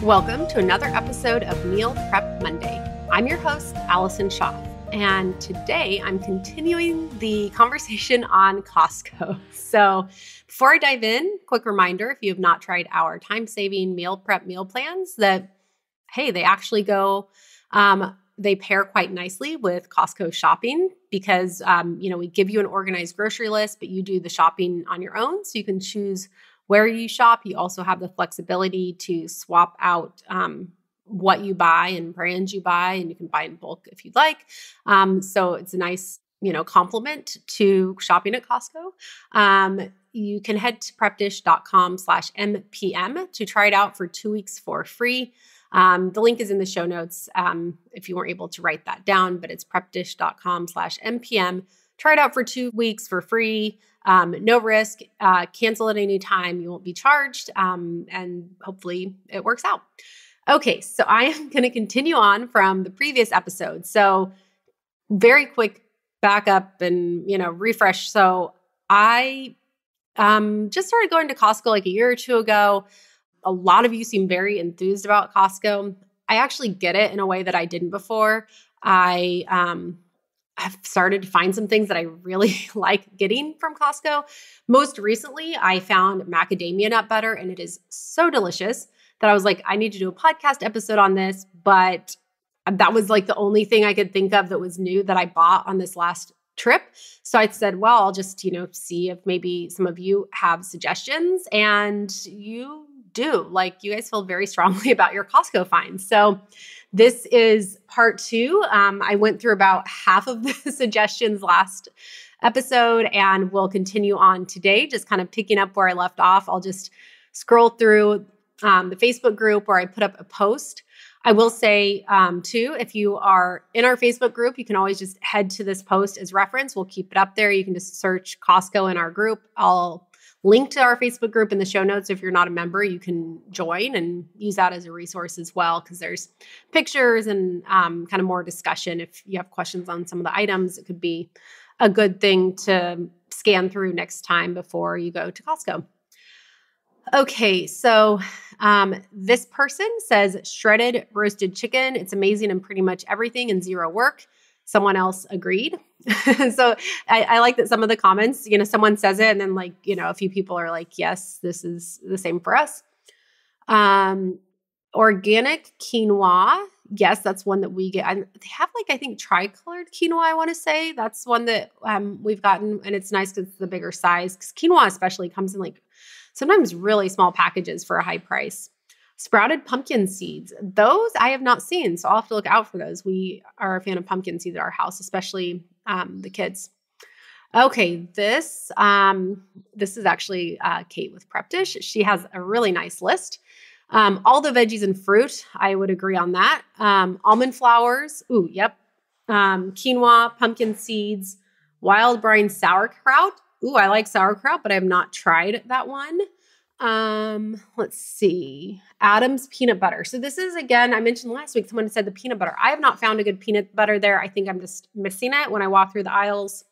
Welcome to another episode of Meal Prep Monday. I'm your host, Allison Schaaf, and today I'm continuing the conversation on Costco. So before I dive in, quick reminder, if you have not tried our time-saving meal prep meal plans, that, hey, they actually go, they pair quite nicely with Costco shopping because, we give you an organized grocery list, but you do the shopping on your own. So you can choose where you shop. You also have the flexibility to swap out what you buy and brands you buy, and you can buy in bulk if you'd like. So it's a nice, complement to shopping at Costco. You can head to prepdish.com/MPM to try it out for 2 weeks for free. The link is in the show notes if you weren't able to write that down, but it's prepdish.com/MPM. Try it out for 2 weeks for free. No risk. Cancel at any time. You won't be charged. And hopefully it works out. Okay, so I am going to continue on from the previous episode. So very quick backup and, refresh. So I just started going to Costco like a year or two ago. A lot of you seem very enthused about Costco. I actually get it in a way that I didn't before. I've started to find some things that I really like getting from Costco. Most recently, I found macadamia nut butter, and it is so delicious that I was like, I need to do a podcast episode on this. But that was like the only thing I could think of that was new that I bought on this last trip. So I said, well, I'll just, see if maybe some of you have suggestions, and you do. Like, you guys feel very strongly about your Costco finds. So this is part 2. I went through about half of the suggestions last episode, and we'll continue on today, just kind of picking up where I left off. I'll just scroll through the Facebook group where I put up a post. I will say, too, if you are in our Facebook group, you can always just head to this post as reference. We'll keep it up there. You can just search Costco in our group. I'll link to our Facebook group in the show notes. If you're not a member, you can join and use that as a resource as well, because there's pictures and kind of more discussion. If you have questions on some of the items, it could be a good thing to scan through next time before you go to Costco. Okay, so this person says shredded roasted chicken. It's amazing in pretty much everything and zero work. Someone else agreed. So I like that some of the comments, someone says it and then a few people are like, yes, this is the same for us. Organic quinoa. Yes, that's one that we get. They have I think tricolored quinoa, I want to say. That's one that we've gotten, and it's nice because it's the bigger size, because quinoa especially comes in sometimes really small packages for a high price. Sprouted pumpkin seeds. Those I have not seen, so I'll have to look out for those. We are a fan of pumpkin seeds at our house, especially the kids. Okay, this is actually Kate with Prep Dish. She has a really nice list. All the veggies and fruit, I would agree on that. Almond flours. Ooh, yep. Quinoa, pumpkin seeds, Wildbrine sauerkraut. Ooh, I like sauerkraut, but I have not tried that one. Let's see. Adam's peanut butter. So this is, again, I mentioned last week, someone said the peanut butter. I have not found a good peanut butter there. I think I'm just missing it when I walk through the aisles.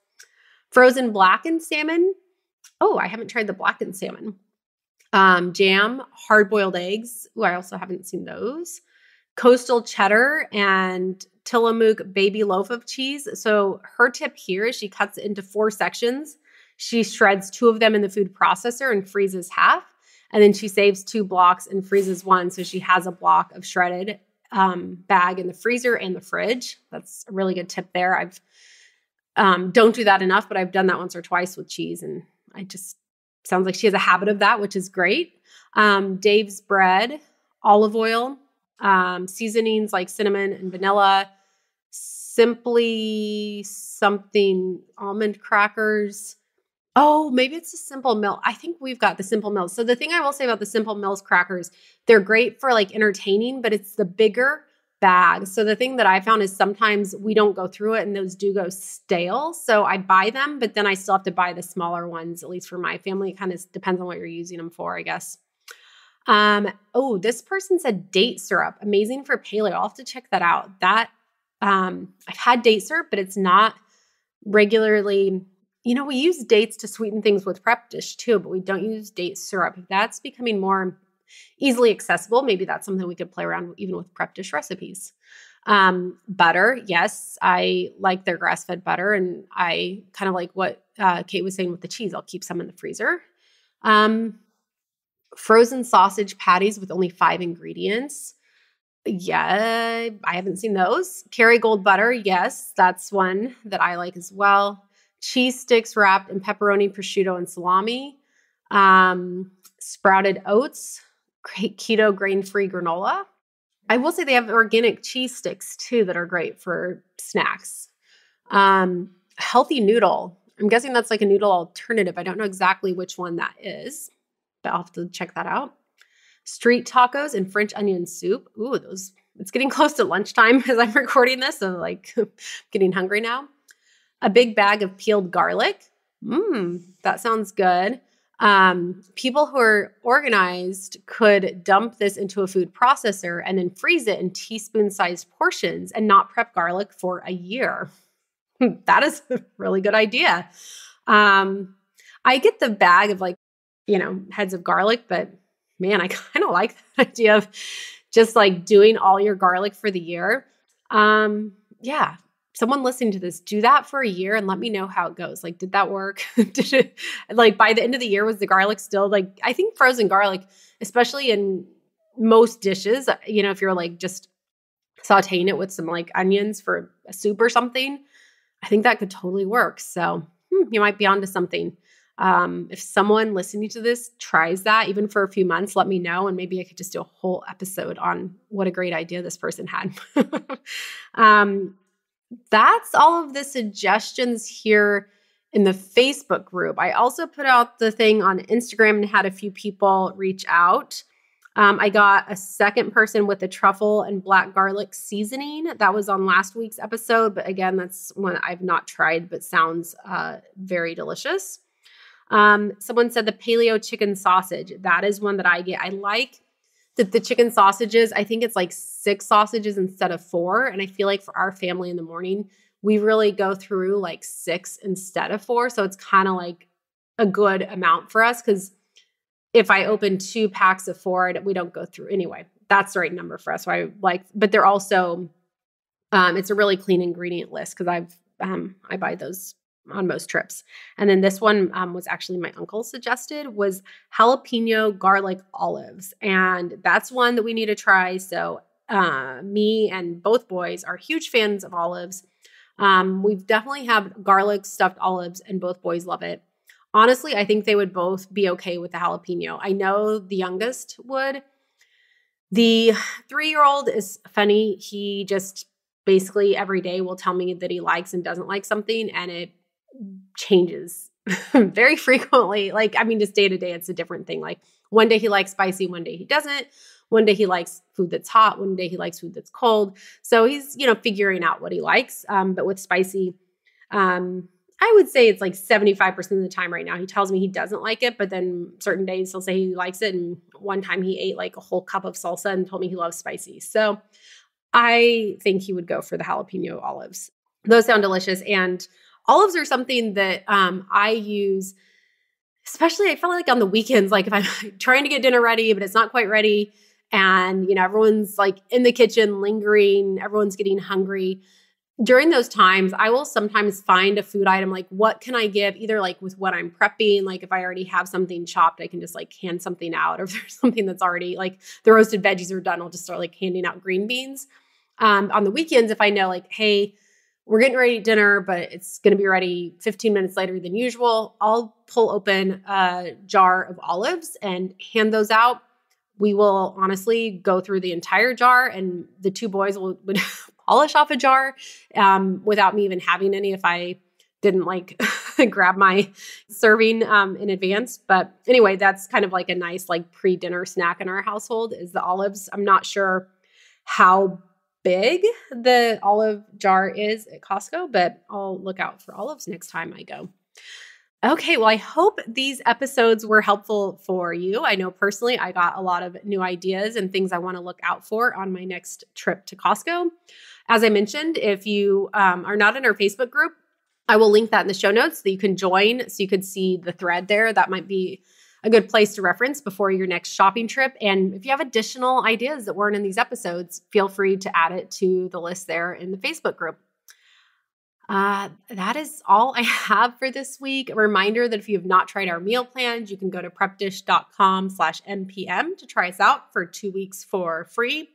Frozen blackened salmon. Oh, I haven't tried the blackened salmon. Jam, hard-boiled eggs. Ooh, I also haven't seen those. Coastal cheddar and Tillamook baby loaf of cheese. So her tip here is she cuts it into 4 sections. She shreds 2 of them in the food processor and freezes half. And then she saves 2 blocks and freezes 1. So she has a block of shredded bag in the freezer and the fridge. That's a really good tip there. I've don't do that enough, but I've done that once or twice with cheese. And sounds like she has a habit of that, which is great. Dave's bread, olive oil, seasonings like cinnamon and vanilla, simply something, almond crackers. Oh, maybe it's a Simple Mills. I think we've got the Simple Mills. So the thing I will say about the Simple Mills crackers, they're great for entertaining, but it's the bigger bag. So the thing that I found is sometimes we don't go through it and those do go stale. So I buy them, but then I still have to buy the smaller ones, at least for my family. It kind of depends on what you're using them for, I guess. This person said date syrup, amazing for paleo. I'll have to check that out. I've had date syrup, but it's not regularly. We use dates to sweeten things with Prep Dish too, but we don't use date syrup. That's becoming more easily accessible. Maybe that's something we could play around with, even with prep dish recipes. Butter. Yes, I like their grass-fed butter, and I kind of like what Kate was saying with the cheese. I'll keep some in the freezer. Frozen sausage patties with only 5 ingredients. Yeah, I haven't seen those. Kerrygold butter. Yes, that's one that I like as well. Cheese sticks wrapped in pepperoni, prosciutto, and salami. Sprouted oats. Great keto grain-free granola. I will say they have organic cheese sticks too that are great for snacks. Healthy noodle. I'm guessing that's like a noodle alternative. I don't know exactly which one that is, but I'll have to check that out. Street tacos and French onion soup. Ooh, those. It's getting close to lunchtime as I'm recording this, so like getting hungry now. A big bag of peeled garlic. That sounds good. People who are organized could dump this into a food processor and then freeze it in teaspoon-sized portions and not prep garlic for a year. That is a really good idea. I get the bag of heads of garlic, but man, I kind of like that idea of just like doing all your garlic for the year. Yeah. Someone listening to this, do that for a year and let me know how it goes. Like, did that work? Did it, like, by the end of the year, was the garlic still like, I think frozen garlic, especially in most dishes, if you're like just sauteing it with some like onions for a soup or something, I think that could totally work. So you might be onto something. If someone listening to this tries that, even for a few months, let me know. And maybe I could just do a whole episode on what a great idea this person had. That's all of the suggestions here in the Facebook group. I also put out the thing on Instagram and had a few people reach out. I got a second person with the truffle and black garlic seasoning. That was on last week's episode. But again, that's one I've not tried, but sounds very delicious. Someone said the paleo chicken sausage. That is one that I get. I like that the chicken sausages, I think it's like 6 sausages instead of 4. And I feel like for our family in the morning, we really go through like 6 instead of 4. So it's kind of like a good amount for us, because if I open 2 packs of 4, we don't go through anyway. That's the right number for us. So I like, but they're also, it's a really clean ingredient list because I buy those on most trips. And then this one was actually my uncle suggested, was jalapeno garlic olives. And that's one that we need to try. So me and both boys are huge fans of olives. We've definitely had garlic stuffed olives and both boys love it. Honestly, I think they would both be okay with the jalapeno. I know the youngest would. The 3-year-old is funny. He just basically every day will tell me that he likes and doesn't like something, and it changes very frequently. Like, I mean, just day to day, it's a different thing. Like one day he likes spicy, one day he doesn't. One day he likes food that's hot, one day he likes food that's cold. So he's, figuring out what he likes. But with spicy, I would say it's like 75% of the time right now. He tells me he doesn't like it, but then certain days he'll say he likes it. And one time he ate like a whole cup of salsa and told me he loves spicy. So I think he would go for the jalapeno olives. Those sound delicious. And olives are something that I use, especially I feel like on the weekends, like if I'm trying to get dinner ready, but it's not quite ready. And, everyone's like in the kitchen lingering, everyone's getting hungry. During those times, I will sometimes find a food item, like what can I give, either like with what I'm prepping, like if I already have something chopped, I can just like hand something out. Or if there's something that's already like the roasted veggies are done, I'll just start like handing out green beans. On the weekends, if I know like, hey, we're getting ready to eat dinner, but it's going to be ready 15 minutes later than usual, I'll pull open a jar of olives and hand those out. We will honestly go through the entire jar, and the 2 boys would polish off a jar without me even having any if I didn't like grab my serving in advance. But anyway, that's kind of like a nice like pre-dinner snack in our household is the olives. I'm not sure how big the olive jar is at Costco, but I'll look out for olives next time I go. Okay, well, I hope these episodes were helpful for you. I know personally I got a lot of new ideas and things I want to look out for on my next trip to Costco. As I mentioned, if you are not in our Facebook group, I will link that in the show notes so that you can join, so you can see the thread there. That might be a good place to reference before your next shopping trip. And if you have additional ideas that weren't in these episodes, feel free to add it to the list there in the Facebook group. That is all I have for this week. A reminder that if you have not tried our meal plans, you can go to prepdish.com/NPM to try us out for 2 weeks for free.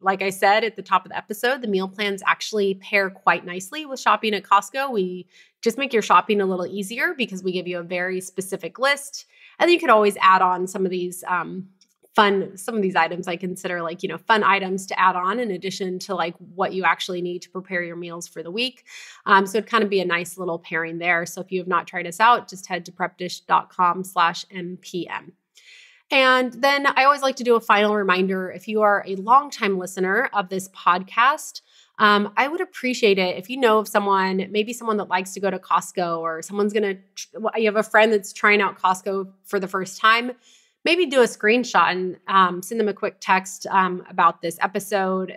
Like I said at the top of the episode, the meal plans actually pair quite nicely with shopping at Costco. We just make your shopping a little easier because we give you a very specific list. And then you could always add on some of these some of these items I consider like, fun items to add on in addition to like what you actually need to prepare your meals for the week. So it'd kind of be a nice little pairing there. So if you have not tried us out, just head to prepdish.com/NPM. And then I always like to do a final reminder. If you are a longtime listener of this podcast, I would appreciate it if you know of someone, maybe someone that likes to go to Costco, or you have a friend that's trying out Costco for the first time. Maybe do a screenshot and send them a quick text about this episode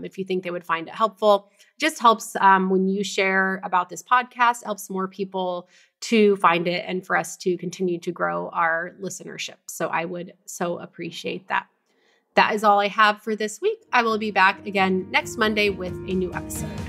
if you think they would find it helpful. Just helps when you share about this podcast, helps more people to find it and for us to continue to grow our listenership. So I would so appreciate that. That is all I have for this week. I will be back again next Monday with a new episode.